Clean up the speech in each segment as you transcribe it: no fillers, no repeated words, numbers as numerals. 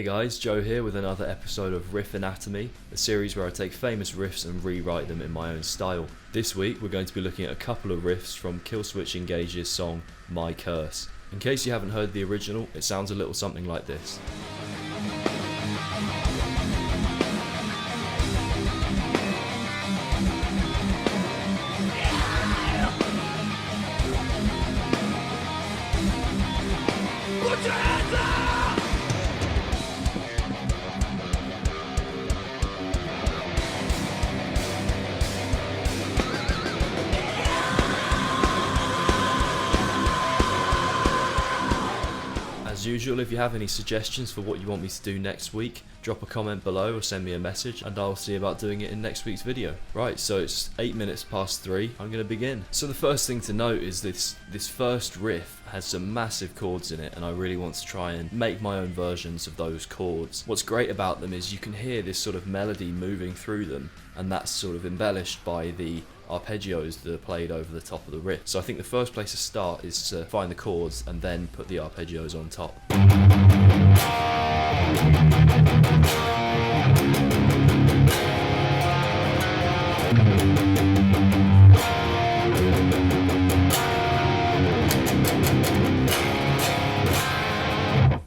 guys, Joe here with another episode of Riff Anatomy, a series where I take famous riffs and rewrite them in my own style. This week we're going to be looking at a couple of riffs from Killswitch Engage's song My Curse. In case you haven't heard the original, it sounds a little something like this. As usual, if you have any suggestions for what you want me to do next week, drop a comment below or send me a message and I'll see about doing it in next week's video. Right, so it's 8 minutes past 3, I'm going to begin. So the first thing to note is this first riff has some massive chords in it, and I really want to try and make my own versions of those chords. What's great about them is you can hear this sort of melody moving through them, and that's sort of embellished by the arpeggios that are played over the top of the riff. So I think the first place to start is to find the chords and then put the arpeggios on top.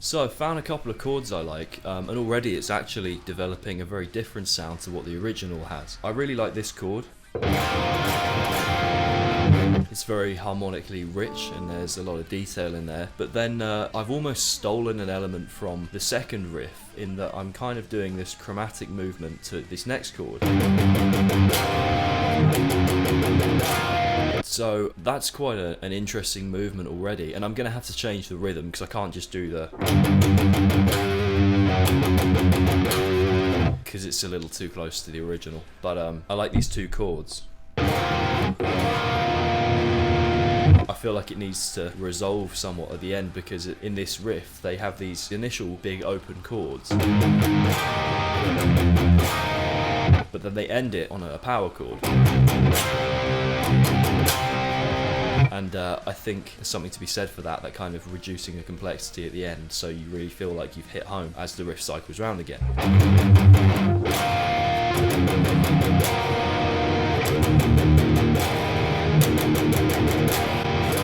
So I've found a couple of chords I like, and already it's actually developing a very different sound to what the original has. I really like this chord. It's very harmonically rich and there's a lot of detail in there, but then I've almost stolen an element from the second riff in that I'm kind of doing this chromatic movement to this next chord. So that's quite an interesting movement already, and I'm going to have to change the rhythm because I can't just do the... because it's a little too close to the original. But I like these two chords. I feel like it needs to resolve somewhat at the end because in this riff they have these initial big open chords, but then they end it on a power chord. And I think there's something to be said for that kind of reducing the complexity at the end, so you really feel like you've hit home as the riff cycles round again.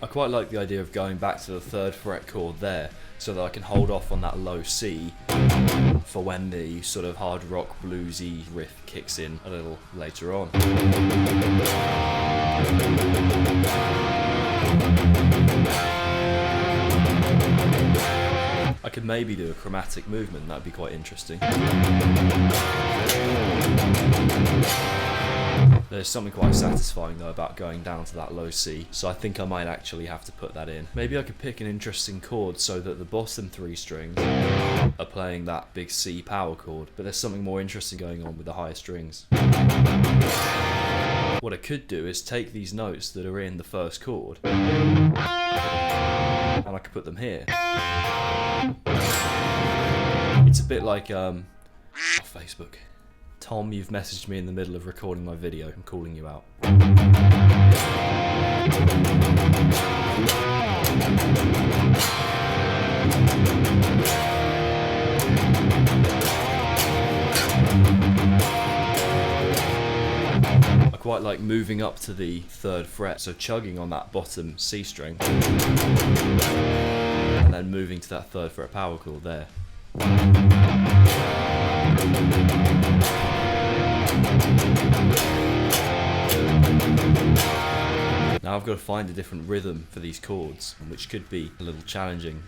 I quite like the idea of going back to the 3rd fret chord there, so that I can hold off on that low C for when the sort of hard rock bluesy riff kicks in a little later on. I could maybe do a chromatic movement, that'd be quite interesting. There's something quite satisfying though about going down to that low C, so I think I might actually have to put that in. Maybe I could pick an interesting chord so that the bottom 3 strings are playing that big C power chord, but there's something more interesting going on with the higher strings. What I could do is take these notes that are in the first chord and I could put them here. It's a bit like Facebook. Tom, you've messaged me in the middle of recording my video. I'm calling you out. I quite like moving up to the 3rd fret, so chugging on that bottom C string and then moving to that 3rd fret power chord there. Now I've got to find a different rhythm for these chords, which could be a little challenging.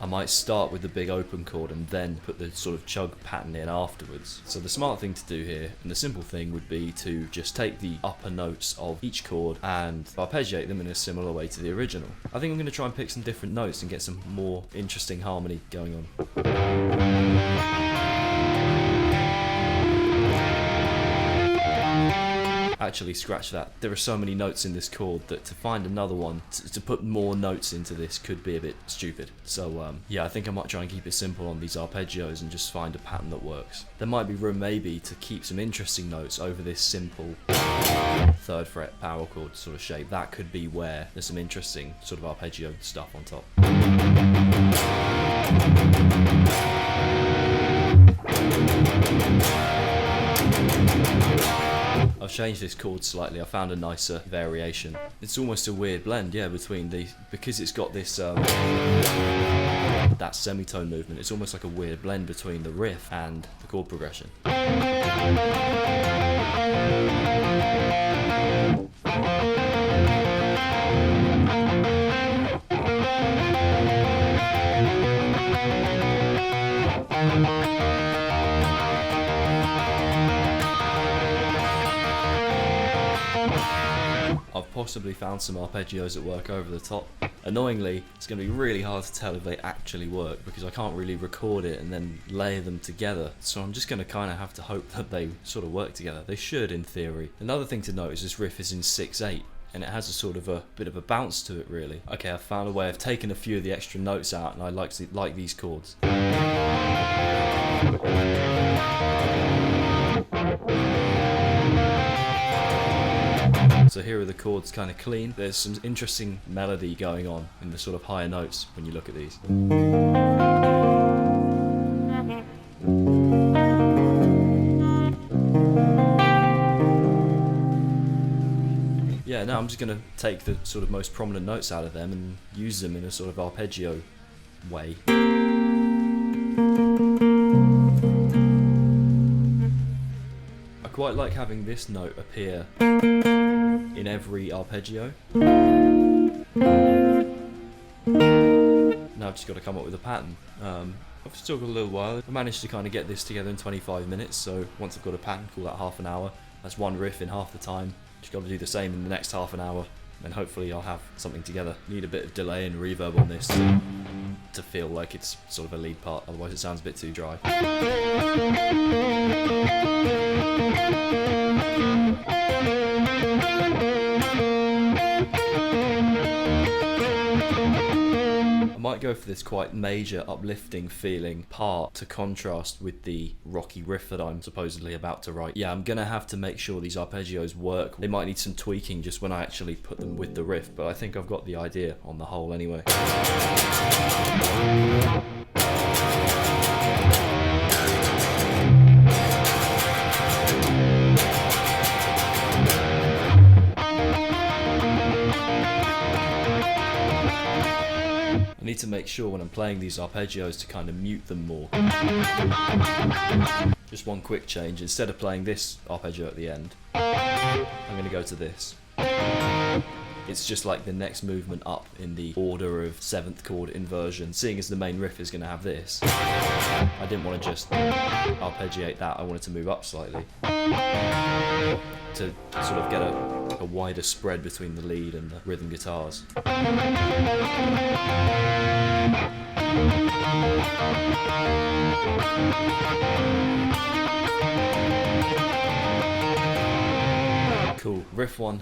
I might start with the big open chord and then put the sort of chug pattern in afterwards. So the smart thing to do here, and the simple thing, would be to just take the upper notes of each chord and arpeggiate them in a similar way to the original. I think I'm going to try and pick some different notes and get some more interesting harmony going on. actually scratch that. There are so many notes in this chord that to find another one, to put more notes into this could be a bit stupid. So yeah, I think I might try and keep it simple on these arpeggios and just find a pattern that works. There might be room maybe to keep some interesting notes over this simple 3rd fret power chord sort of shape. That could be where there's some interesting sort of arpeggio stuff on top. I've changed this chord slightly. I found a nicer variation. It's almost a weird blend, yeah, between these, because it's got this that semitone movement. It's almost like a weird blend between the riff and the chord progression. I've possibly found some arpeggios that work over the top. Annoyingly, it's going to be really hard to tell if they actually work because I can't really record it and then layer them together. So I'm just going to kind of have to hope that they sort of work together. They should, in theory. Another thing to note is this riff is in 6/8. And it has a sort of a bit of a bounce to it, really. Okay, I've found a way of taking a few of the extra notes out, and I like these chords. So here are the chords kind of clean. There's some interesting melody going on in the sort of higher notes when you look at these. Yeah, now I'm just going to take the sort of most prominent notes out of them and use them in a sort of arpeggio way. I quite like having this note appear in every arpeggio. Now I've just got to come up with a pattern. I've still got a little while. I managed to kind of get this together in 25 minutes, so once I've got a pattern, call that half an hour. That's one riff in half the time. Just got to do the same in the next half an hour, and hopefully I'll have something together. Need a bit of delay and reverb on this to feel like it's sort of a lead part, otherwise it sounds a bit too dry. I might go for this quite major, uplifting feeling part to contrast with the rocky riff that I'm supposedly about to write. Yeah, I'm gonna have to make sure these arpeggios work. They might need some tweaking just when I actually put them with the riff, but I think I've got the idea on the whole anyway. I need to make sure when I'm playing these arpeggios to kind of mute them more. Just one quick change, instead of playing this arpeggio at the end, I'm going to go to this. It's just like the next movement up in the order of 7th chord inversion. Seeing as the main riff is going to have this, I didn't want to just arpeggiate that, I wanted to move up slightly to sort of get a wider spread between the lead and the rhythm guitars. Cool, riff 1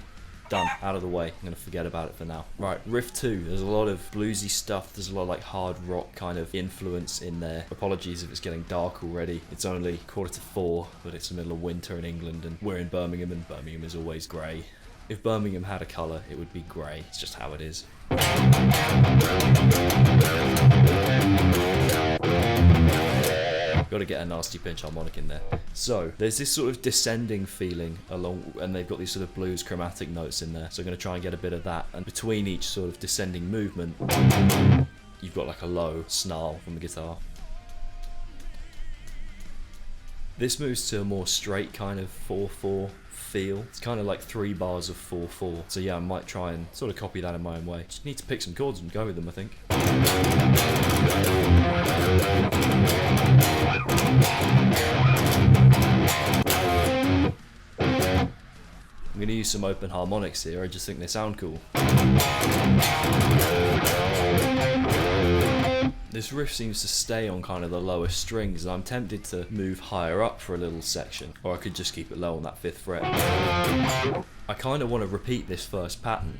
done, out of the way. I'm going to forget about it for now. Right, riff 2, there's a lot of bluesy stuff, there's a lot of like hard rock kind of influence in there. Apologies if it's getting dark already. It's only 3:45, but it's the middle of winter in England and we're in Birmingham, and Birmingham is always grey. If Birmingham had a colour, it would be grey. It's just how it is. Got to get a nasty pinch harmonic in there. So there's this sort of descending feeling along, and they've got these sort of blues chromatic notes in there. So I'm going to try and get a bit of that. And between each sort of descending movement, you've got like a low snarl from the guitar. This moves to a more straight kind of 4/4 feel. It's kind of like 3 bars of 4/4. So yeah, I might try and sort of copy that in my own way. Just need to pick some chords and go with them, I think. I'm going to use some open harmonics here, I just think they sound cool. This riff seems to stay on kind of the lower strings, and I'm tempted to move higher up for a little section, or I could just keep it low on that 5th fret. I kind of want to repeat this first pattern.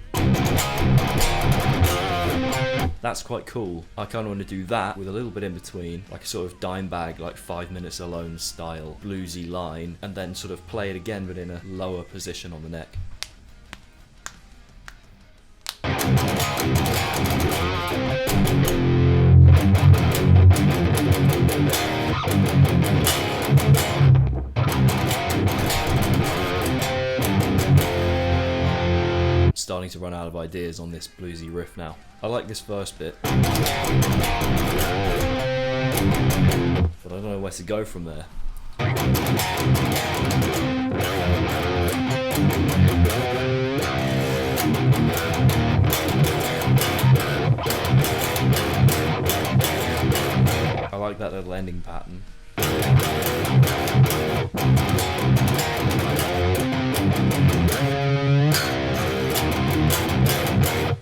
That's quite cool. I kind of want to do that with a little bit in between, like a sort of dime bag, like 5 Minutes Alone style bluesy line, and then sort of play it again but in a lower position on the neck. Starting to run out of ideas on this bluesy riff now. I like this first bit, but I don't know where to go from there. I like that little ending pattern.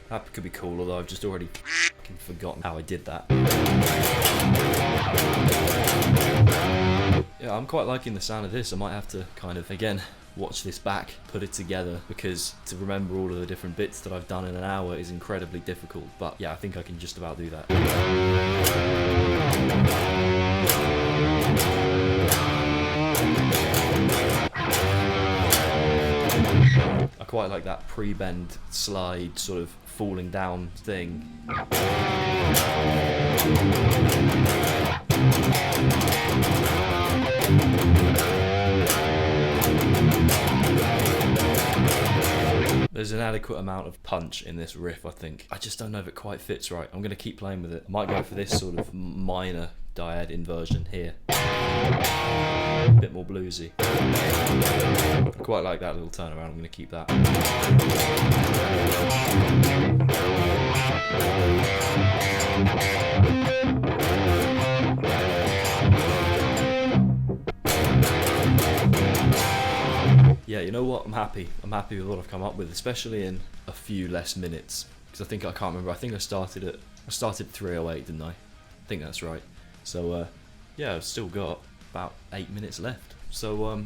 That could be cool, although I've just already forgotten how I did that. Yeah, I'm quite liking the sound of this. I might have to kind of, again, watch this back, put it together, because to remember all of the different bits that I've done in an hour is incredibly difficult. But yeah, I think I can just about do that. I quite like that pre-bend slide sort of falling down thing. There's an adequate amount of punch in this riff, I think. I just don't know if it quite fits right. I'm going to keep playing with it. I might go for this sort of minor dyad inversion here. A bit more bluesy. I quite like that little turnaround. I'm going to keep that. Yeah, you know what? I'm happy. I'm happy with what I've come up with, especially in a few less minutes. Because I think I can't remember. I think I started at 3:08, didn't I? I think that's right. So yeah, I've still got about 8 minutes left. So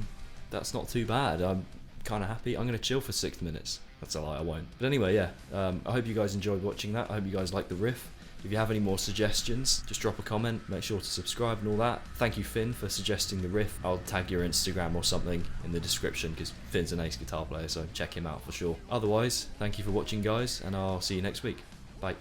that's not too bad. I'm kind of happy. I'm going to chill for 6 minutes. That's a lie, I won't. But anyway, yeah. I hope you guys enjoyed watching that. I hope you guys liked the riff. If you have any more suggestions, just drop a comment, make sure to subscribe and all that. Thank you, Finn, for suggesting the riff. I'll tag your Instagram or something in the description because Finn's an ace guitar player, so check him out for sure. Otherwise, thank you for watching, guys, and I'll see you next week. Bye.